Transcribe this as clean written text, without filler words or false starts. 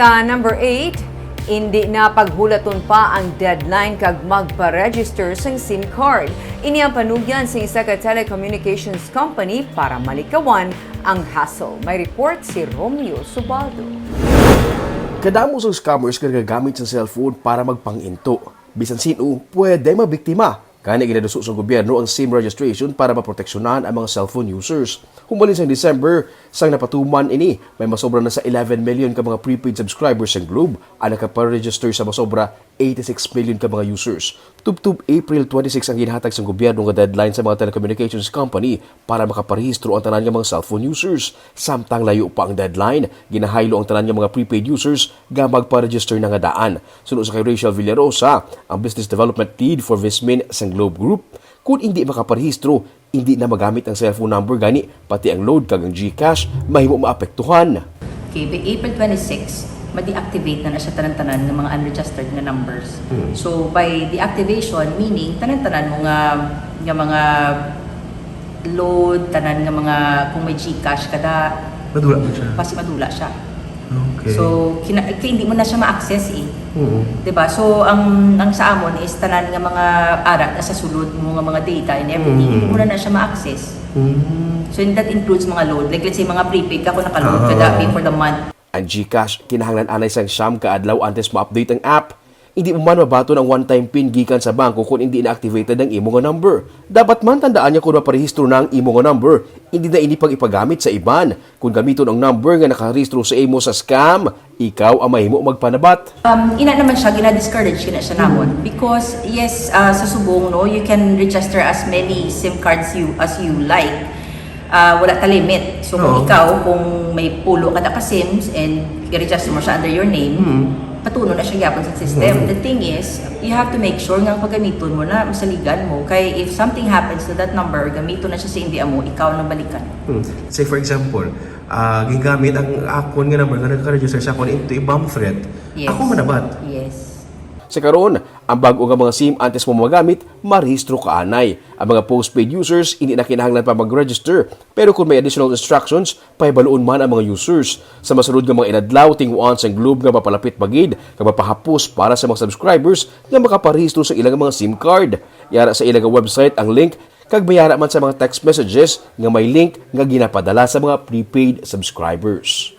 Sa number 8, hindi na paghulaton pa ang deadline kag magpa-register sa SIM card. Ini ang panugyan sa isa ka telecommunications company para malikawan ang hassle. May report si Romeo Subaldo. Kadamo sa scammers nga nagagamit sa cellphone para magpanginto. Bisan sino, pwede mabiktima. Kani ginaduso sa gobyerno ang SIM registration para maproteksyonan ang mga cellphone users. Humalin sa December, sang napatuman ini, may masobra na sa 11 million ka mga prepaid subscribers sa Globe ang nakaparegister sa masobra 86 million ka mga users. Tub-tub April 26 ang ginhatag sa gobyerno nga deadline sa mga telecommunications company para makaparehistro ang tanan nga mga cellphone users. Samtang layo pa ang deadline, ginahaylo ang tanan nga mga prepaid users nga magparegister na nga daan. Sunod sa kay Rachel Villarosa, ang Business Development Lead for Vismin sa Globe Group, kung hindi makaparehistro, hindi na magamit ang cellphone number gani, pati ang load kag ang GCash mahimo maapektuhan. Okay, by April 26, ma-deactivate na siya tanan-tanan ng mga unregistered na numbers. So by deactivation, meaning tanan-tanan mo nga mga load, tanan nga mga kung may GCash kada Madula mo siya? basi madula siya. Okay. So kaya hindi mo na siya ma-access eh. 'Di ba? So ang sa amon is tanan nga mga arat sa sulod mo nga mga data and everything, hindi mo na siya ma-access. So that includes mga load. Like let's say mga prepaid ka kung naka-load kada pay for the month. Ang GCash kinahanglan anay sang siyam ka adlaw antes ma-update ang app. Hindi mo man mabaton ang one-time PIN gikan sa bangko kung hindi na-activated ang imo nga number. Dapat man tandaan niya kung maparehistro na ang imo nga number, hindi na ini pag ipagamit sa iban. Kung gamiton ang number nga nakarehistro sa imo sa scam, ikaw ang mahimo magpanabat. Ina naman siya, gina-discourage kina siya namon. Because yes, sa subong, no, you can register as many SIM cards as you like. Wala ta limit. So kung ikaw, kung may pulo kada ka SIMs and i-register mo siya under your name, patuno na siya gyapon sa system. The thing is, you have to make sure nga pagamiton mo na masaligan mo. Kaya if something happens to that number, gamiton na siya sa India mo, ikaw na balikan. Say for example, gigamit ang akon nga number nga nagka-register sa akon into ibang threat. Yes. Ako manabat. Yes. Sa karon, ang bago nga mga SIM antes mo magamit, marehistro ka anay. Ang mga postpaid users hindi na kinahanglan pa mag-register, pero kung may additional instructions, pahibaloon man ang mga users. Sa masunod nga mga inadlaw, tinguan sa Globe nga mapalapit magid, nga mapahapos para sa mga subscribers nga makaparehistro sa ilang mga SIM card. Yara sa ilang website ang link, kag bayara man sa mga text messages nga may link nga ginapadala sa mga prepaid subscribers.